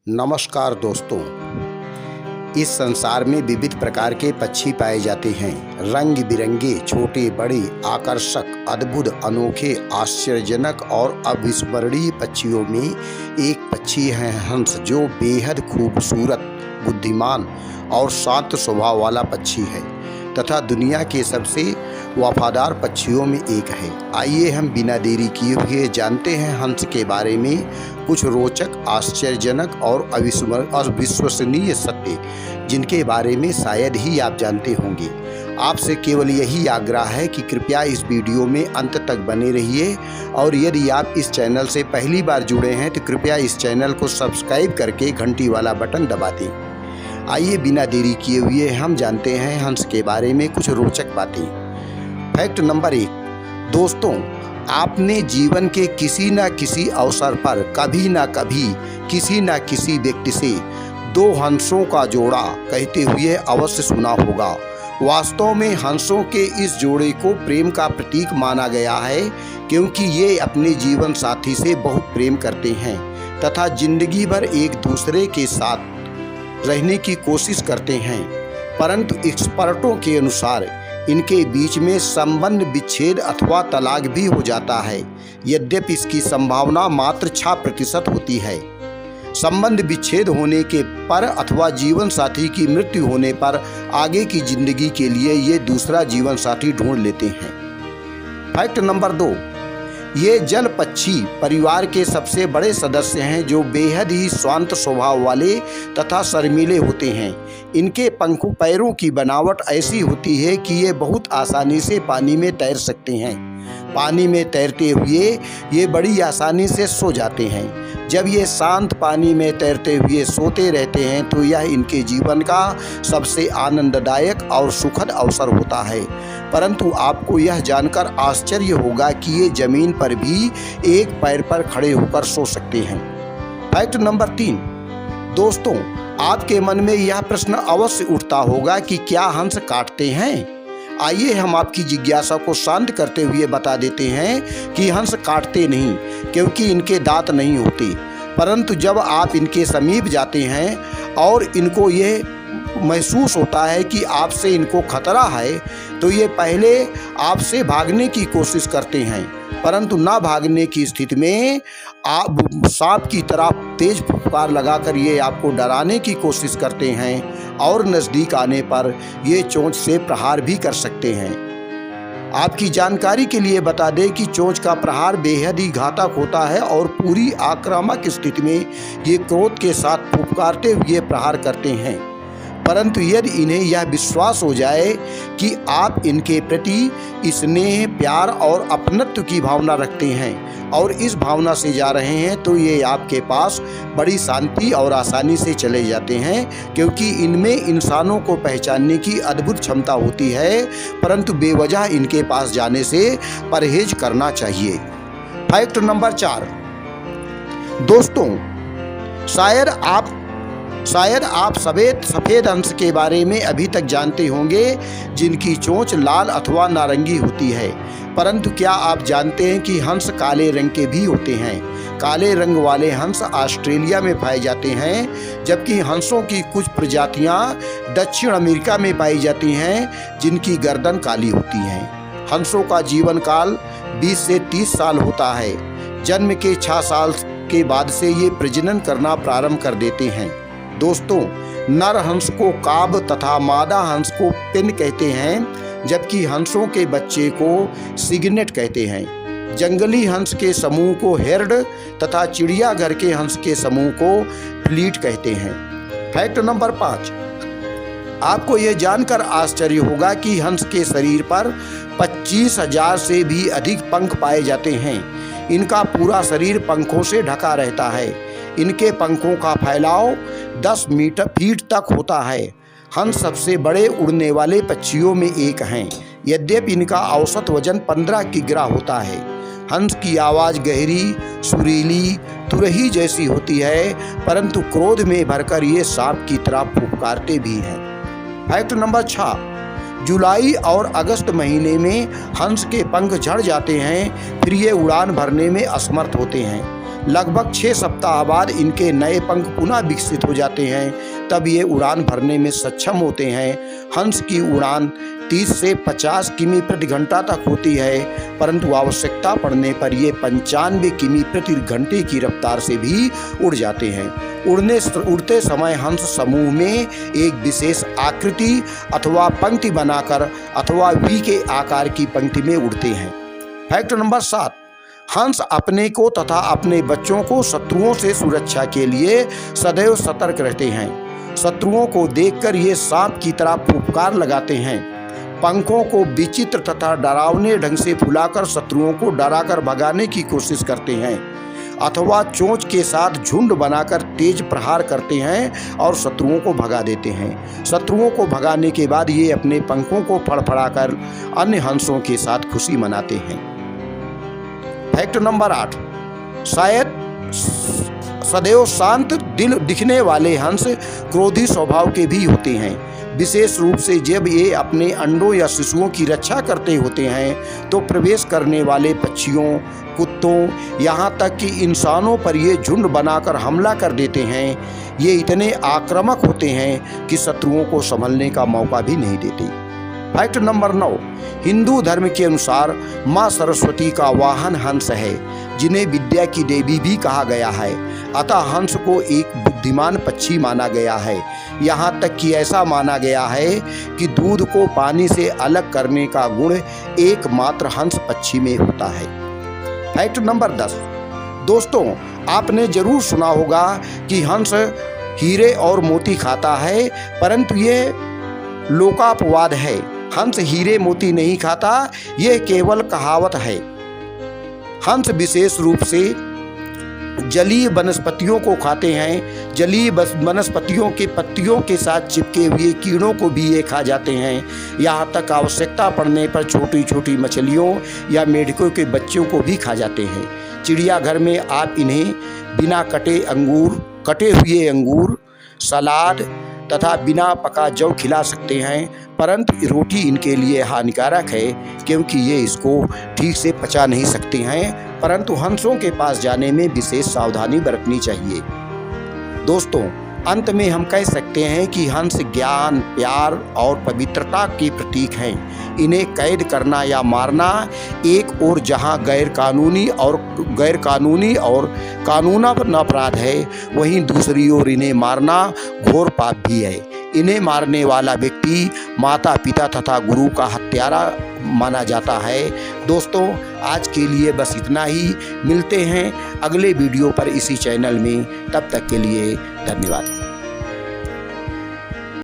नमस्कार दोस्तों। इस संसार में विविध प्रकार के पक्षी पाए जाते हैं। रंग बिरंगे, छोटे बड़े, आकर्षक, अद्भुत, अनोखे, आश्चर्यजनक और अविस्मरणीय पक्षियों में एक पक्षी है हंस, जो बेहद खूबसूरत, बुद्धिमान और शांत स्वभाव वाला पक्षी है तथा दुनिया के सबसे वफादार पक्षियों में एक है। आइए हम बिना देरी किए हुए जानते हैं हंस के बारे में कुछ रोचक, आश्चर्यजनक और अविश्वसनीय सत्य, जिनके बारे में शायद ही आप जानते होंगे। आपसे केवल यही आग्रह है कि कृपया इस वीडियो में अंत तक बने रहिए और यदि आप इस चैनल से पहली बार जुड़े हैं तो कृपया इस चैनल को सब्सक्राइब करके घंटी वाला बटन दबा दें। आइए बिना देरी किए हुए हम जानते हैं हंस के बारे में कुछ रोचक बातें। Fact number 1। दोस्तों, आपने जीवन के किसी न किसी अवसर पर कभी न कभी किसी न किसी व्यक्ति से दो हंसों का जोड़ा कहते हुए अवश्य सुना होगा। वास्तव में हंसों के इस जोड़े को प्रेम का प्रतीक माना गया है, क्योंकि ये अपने जीवन साथी से बहुत प्रेम करते हैं तथा जिंदगी भर एक दूसरे के साथ रहने की कोशिश करते हैं। परंतु एक्सपर्टों के अनुसार इनके बीच में संबंध विच्छेद अथवा तलाक भी हो जाता है, यद्यपि इसकी संभावना मात्र 6% होती है। संबंध विच्छेद होने के पर अथवा जीवन साथी की मृत्यु होने पर आगे की जिंदगी के लिए ये दूसरा जीवन साथी ढूंढ लेते हैं। Fact number 2। ये जल पक्षी परिवार के सबसे बड़े सदस्य हैं, जो बेहद ही शांत स्वभाव वाले तथा शर्मीले होते हैं। इनके पैरों की बनावट ऐसी होती है कि ये बहुत आसानी से पानी में तैर सकते हैं। पानी में तैरते हुए ये बड़ी आसानी से सो जाते हैं। जब ये शांत पानी में तैरते हुए सोते रहते हैं तो यह इनके जीवन का सबसे आनंददायक और सुखद अवसर होता है। परंतु आपको यह जानकर आश्चर्य होगा कि ये जमीन पर भी एक पैर पर खड़े होकर सो सकते हैं। Fact number 3। दोस्तों, आपके मन में यह प्रश्न अवश्य उठता होगा कि क्या हंस काटते हैं? आइए हम आपकी जिज्ञासा को शांत करते हुए बता देते हैं कि हंस काटते नहीं, क्योंकि इनके दांत नहीं होते। परंतु जब आप इनके समीप जाते हैं और इनको ये महसूस होता है कि आपसे इनको खतरा है, तो ये पहले आपसे भागने की कोशिश करते हैं। परंतु ना भागने की स्थिति में आप सांप की तरह तेज फुफकार लगाकर ये आपको डराने की कोशिश करते हैं और नज़दीक आने पर ये चोंच से प्रहार भी कर सकते हैं। आपकी जानकारी के लिए बता दें कि चोंच का प्रहार बेहद ही घातक होता है और पूरी आक्रामक स्थिति में ये क्रोध के साथ फुफकारते हुए प्रहार करते हैं। परंतु यदि इन्हें यह विश्वास हो जाए कि आप इनके प्रति स्नेह, प्यार और अपनत्व की भावना रखते हैं और इस भावना से जा रहे हैं, तो ये आपके पास बड़ी शांति और आसानी से चले जाते हैं, क्योंकि इनमें इंसानों को पहचानने की अद्भुत क्षमता होती है। परंतु बेवजह इनके पास जाने से परहेज करना चाहिए। Fact number 4। दोस्तों, शायद आप सफ़ेद हंस के बारे में अभी तक जानते होंगे, जिनकी चोंच लाल अथवा नारंगी होती है। परंतु क्या आप जानते हैं कि हंस काले रंग के भी होते हैं? काले रंग वाले हंस ऑस्ट्रेलिया में पाए जाते हैं, जबकि हंसों की कुछ प्रजातियां दक्षिण अमेरिका में पाई जाती हैं, जिनकी गर्दन काली होती है। हंसों का जीवन काल 20 से 30 साल होता है। जन्म के 6 साल के बाद से ये प्रजनन करना प्रारंभ कर देते हैं। दोस्तों, नर हंस को काब तथा मादा हंस को पिन कहते हैं, जबकि हंसों के बच्चे को सिग्नेट कहते हैं। जंगली हंस के समूह को हेर्ड तथा चिड़ियाघर के हंस के समूह को फ्लीट कहते हैं। Fact number 5। आपको यह जानकर आश्चर्य होगा कि हंस के शरीर पर 25,000 से भी अधिक पंख पाए जाते हैं। इनका पूरा शरीर पंखों से ढका रहता है। इनके पंखों का फैलाव 10 फीट तक होता है। हंस सबसे बड़े उड़ने वाले पक्षियों में एक हैं, यद्यपि इनका औसत वजन 15 किग्रा होता है। हंस की आवाज़ गहरी, सुरीली, तुरही जैसी होती है, परंतु क्रोध में भरकर ये सांप की तरह फुफकारते भी हैं। Fact number 6। जुलाई और अगस्त महीने में हंस के पंख झड़ जाते हैं, फिर ये उड़ान भरने में असमर्थ होते हैं। लगभग 6 सप्ताह बाद इनके नए पंख पुनः विकसित हो जाते हैं। तब ये उड़ान भरने में सक्षम होते हैं। हंस की उड़ान 30 से 50 किमी प्रति घंटा तक होती है, परंतु आवश्यकता पड़ने पर ये 95 किमी प्रति घंटे की रफ्तार से भी उड़ जाते हैं। उड़ते समय हंस समूह में एक विशेष आकृति अथवा पंक्ति बनाकर अथवा वी के आकार की पंक्ति में उड़ते हैं। फैक्ट नंबर 7, हंस अपने को तथा अपने बच्चों को शत्रुओं से सुरक्षा के लिए सदैव सतर्क रहते हैं। शत्रुओं को देखकर ये सांप की तरह फुफकार लगाते हैं। पंखों को विचित्र तथा डरावने ढंग से फुलाकर शत्रुओं को डराकर भगाने की कोशिश करते हैं अथवा चोंच के साथ झुंड बनाकर तेज प्रहार करते हैं और शत्रुओं को भगा देते हैं। शत्रुओं को भगाने के बाद ये अपने पंखों को फड़फड़ाकर अन्य हंसों के साथ खुशी मनाते हैं। फैक्ट नंबर 8, शायद सदैव शांत दिल दिखने वाले हंस क्रोधी स्वभाव के भी होते हैं। विशेष रूप से जब ये अपने अंडों या शिशुओं की रक्षा करते होते हैं तो प्रवेश करने वाले पक्षियों, कुत्तों, यहाँ तक कि इंसानों पर ये झुंड बनाकर हमला कर देते हैं। ये इतने आक्रामक होते हैं कि शत्रुओं को संभलने का मौका भी नहीं देते। फैक्ट नंबर 9, हिंदू धर्म के अनुसार माँ सरस्वती का वाहन हंस है, जिन्हें विद्या की देवी भी कहा गया है। अतः हंस को एक बुद्धिमान पक्षी माना गया है। यहाँ तक कि ऐसा माना गया है कि दूध को पानी से अलग करने का गुण एकमात्र हंस पक्षी में होता है। फैक्ट नंबर 10, दोस्तों आपने जरूर सुना होगा कि हंस हीरे और मोती खाता है, परंतु ये लोकापवाद है। हंस हीरे मोती नहीं खाता, यह केवल कहावत है। हंस विशेष रूप से जलीय वनस्पतियों को खाते हैं। जलीय वनस्पतियों के पत्तियों के साथ चिपके हुए कीड़ों को भी ये खा जाते हैं। यहाँ तक आवश्यकता पड़ने पर छोटी छोटी मछलियों या मेढकों के बच्चों को भी खा जाते हैं। चिड़ियाघर में आप इन्हें बिना कटे हुए अंगूर, सलाद तथा बिना पका जौ खिला सकते हैं, परंतु रोटी इनके लिए हानिकारक है क्योंकि ये इसको ठीक से पचा नहीं सकते हैं। परंतु हंसों के पास जाने में विशेष सावधानी बरतनी चाहिए। दोस्तों अंत में हम कह सकते हैं कि हंस ज्ञान, प्यार और पवित्रता के प्रतीक हैं। इन्हें कैद करना या मारना एक ओर जहां गैर कानूनी और कानूनन अपराध है, वहीं दूसरी ओर इन्हें मारना घोर पाप भी है। इन्हें मारने वाला व्यक्ति माता पिता तथा गुरु का हत्यारा माना जाता है। दोस्तों आज के लिए बस इतना ही। मिलते हैं अगले वीडियो पर इसी चैनल में। तब तक के लिए धन्यवाद।